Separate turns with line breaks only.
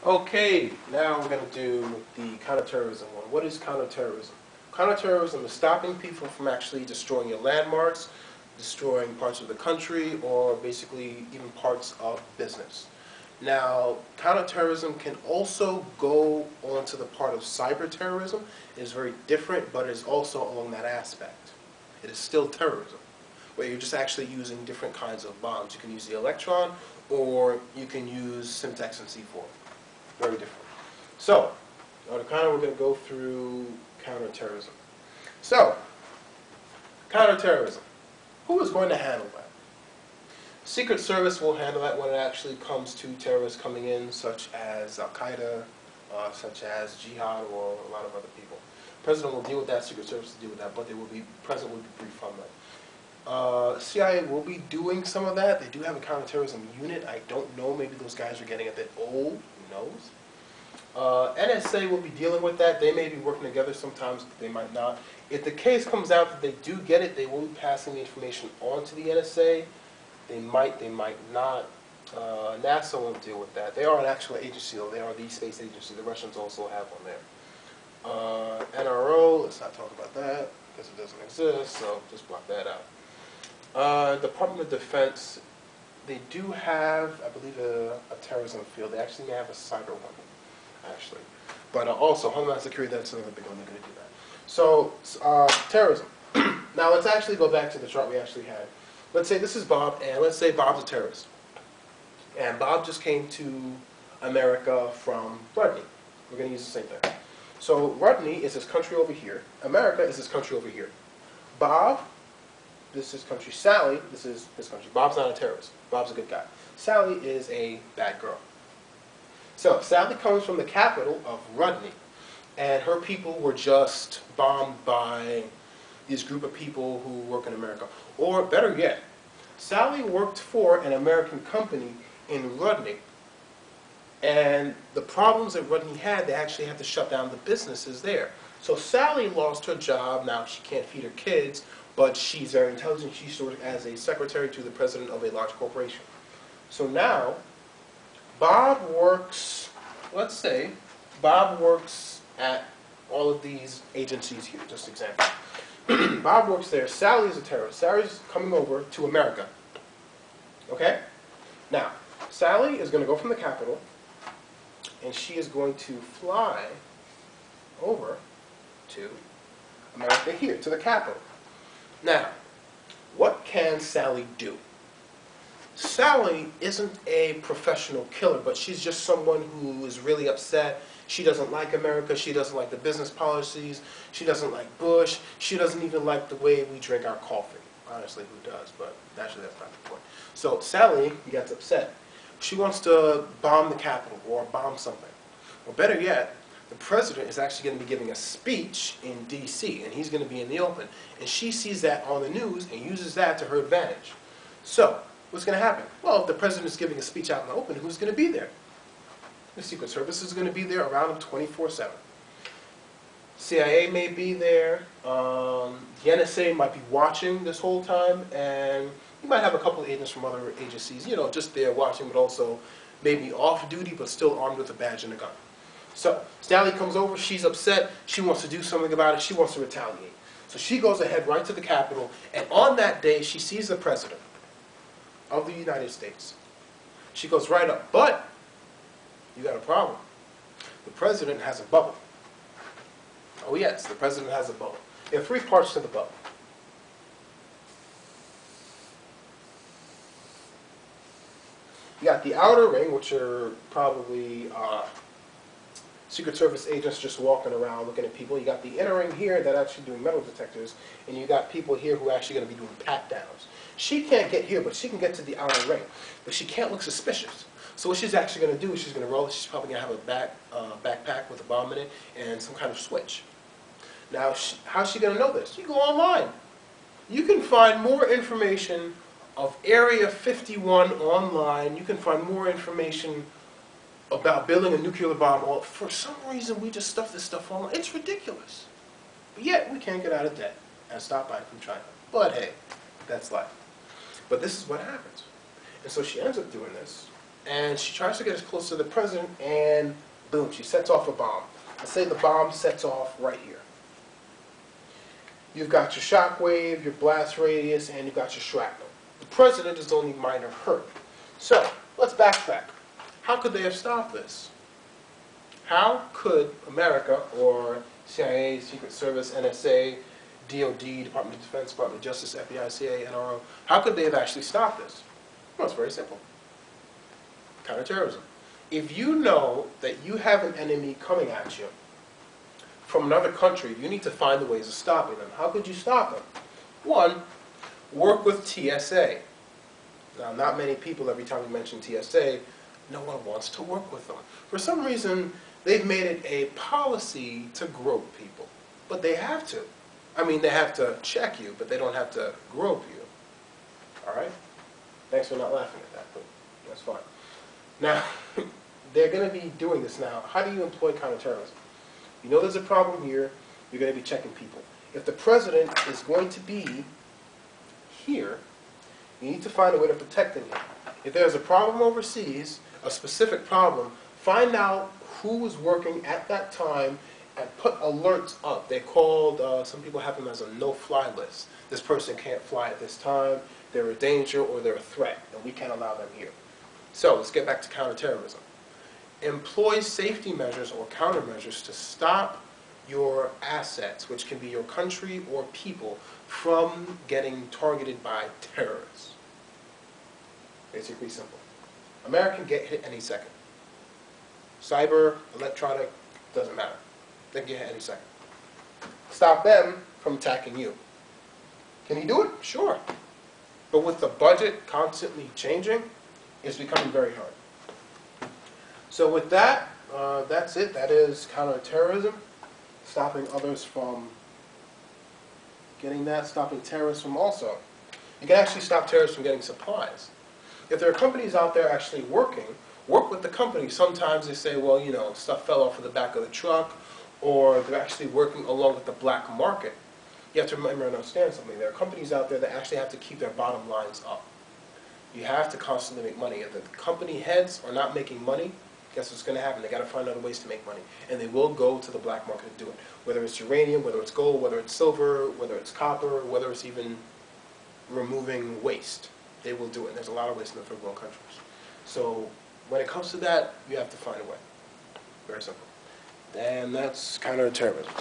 Okay, now we're going to do the counterterrorism one. What is counterterrorism? Counterterrorism is stopping people from actually destroying your landmarks, destroying parts of the country, or basically even parts of business. Now, counterterrorism can also go onto the part of cyber terrorism. It is very different, but it is also along that aspect. It is still terrorism, where you're just actually using different kinds of bombs. You can use the electron, or you can use Simtex and C4. Very different. So, we're going to go through counterterrorism. So, counterterrorism. Who is going to handle that? Secret Service will handle that when it actually comes to terrorists coming in, such as Al-Qaeda, such as Jihad, or a lot of other people. President will deal with that, Secret Service will deal with that, but President will be briefed from that. CIA will be doing some of that. They do have a counterterrorism unit. I don't know, maybe those guys are getting a bit old. Who knows? NSA will be dealing with that. They may be working together sometimes, they might not. If the case comes out that they do get it, they will be passing the information on to the NSA. They might not. NASA won't deal with that. They are an actual agency, though. They are the space agency. The Russians also have one there. NRO, let's not talk about that because it doesn't exist, so just block that out. Department of Defense, they do have, I believe, a terrorism field. They actually may have a cyber one, actually. But also, Homeland Security, that's another big one. They're going to do that. So, terrorism. Now, let's actually go back to the chart we actually had. Let's say this is Bob, and let's say Bob's a terrorist. And Bob just came to America from Rodney. We're going to use the same thing. So, Rodney is his country over here. America is his country over here. Bob, this is his country. Sally, this is his country. Bob's not a terrorist. Bob's a good guy. Sally is a bad girl. So, Sally comes from the capital of Rodney, and her people were just bombed by this group of people who work in America. Or, better yet, Sally worked for an American company in Rodney, and the problems that Rodney had, they actually had to shut down the businesses there. So Sally lost her job. Now she can't feed her kids, but she's very intelligent. She served as a secretary to the president of a large corporation. So now, Bob works, let's say, Bob works at all of these agencies here, just an example. Bob works there. Sally is a terrorist. Sally's coming over to America. Okay? Now, Sally is going to go from the capital, and she is going to fly over to America here, to the capital. Now, what can Sally do? Sally isn't a professional killer, but she's just someone who is really upset. She doesn't like America. She doesn't like the business policies. She doesn't like Bush. She doesn't even like the way we drink our coffee. Honestly, who does? But actually, that's not the point. So Sally gets upset. She wants to bomb the Capitol or bomb something. Or better yet, the president is actually going to be giving a speech in D.C., and he's going to be in the open. And she sees that on the news and uses that to her advantage. So, what's going to happen? Well, if the president is giving a speech out in the open, who's going to be there? The Secret Service is going to be there around him 24/7. CIA may be there. The NSA might be watching this whole time, and you might have a couple of agents from other agencies, you know, just there watching, but also maybe off duty, but still armed with a badge and a gun. So Sally comes over. She's upset. She wants to do something about it. She wants to retaliate. So she goes ahead right to the Capitol, and on that day, she sees the president of the United States. She goes right up, but you got a problem. The president has a bubble. Oh yes, the president has a bubble. There are three parts to the bubble. You got the outer ring, which are probably Secret Service agents just walking around looking at people. You got the inner ring here that actually doing metal detectors, and you got people here who are actually going to be doing pat-downs. She can't get here, but she can get to the outer ring. But she can't look suspicious. So what she's actually going to do is she's going to roll it. She's probably going to have a backpack with a bomb in it and some kind of switch. Now, how's she going to know this? You go online. You can find more information of Area 51 online. You can find more information about building a nuclear bomb. For some reason, we just stuff this stuff online. It's ridiculous. But yet, we can't get out of debt and stop buying from China. But hey, that's life. But this is what happens. And so she ends up doing this. and she tries to get as close to the president, and boom, she sets off a bomb. Let's say the bomb sets off right here. You've got your shock wave, your blast radius, and you've got your shrapnel. The president is only minor hurt. So, let's backtrack. How could they have stopped this? How could America, or CIA, Secret Service, NSA, DOD, Department of Defense, Department of Justice, FBI, CIA, NRO, how could they have actually stopped this? Well, it's very simple. Counterterrorism. If you know that you have an enemy coming at you from another country, you need to find the ways of stopping them. How could you stop them? One, work with TSA. Now, not many people, every time we mention TSA, no one wants to work with them. For some reason, they've made it a policy to grope people. But they have to. I mean, they have to check you, but they don't have to grope you. All right? Thanks for not laughing at that, but that's fine. Now, they're going to be doing this now. How do you employ counterterrorism? You know there's a problem here. You're going to be checking people. If the president is going to be here, you need to find a way to protect him. If there's a problem overseas, a specific problem, find out who was working at that time and put alerts up. They're called, some people have them as a no-fly list. This person can't fly at this time, they're a danger or they're a threat, and we can't allow them here. So let's get back to counterterrorism. Employ safety measures or countermeasures to stop your assets, which can be your country or people, from getting targeted by terrorists. Basically simple. America can get hit any second. Cyber, electronic, doesn't matter. They can get hit any second. Stop them from attacking you. Can he do it? Sure. But with the budget constantly changing, it's becoming very hard. So with that, that's it. That is counterterrorism. Stopping others from getting that. Stopping terrorists from also. You can actually stop terrorists from getting supplies. If there are companies out there actually working, work with the company. Sometimes they say, well, you know, stuff fell off of the back of the truck, or they're actually working along with the black market. You have to remember and understand something. There are companies out there that actually have to keep their bottom lines up. You have to constantly make money. If the company heads are not making money, guess what's going to happen? They got to find other ways to make money, and they will go to the black market to do it. Whether it's uranium, whether it's gold, whether it's silver, whether it's copper, whether it's even removing waste, they will do it. And there's a lot of waste in the third world countries. So when it comes to that, you have to find a way. Very simple. And that's counterterrorism.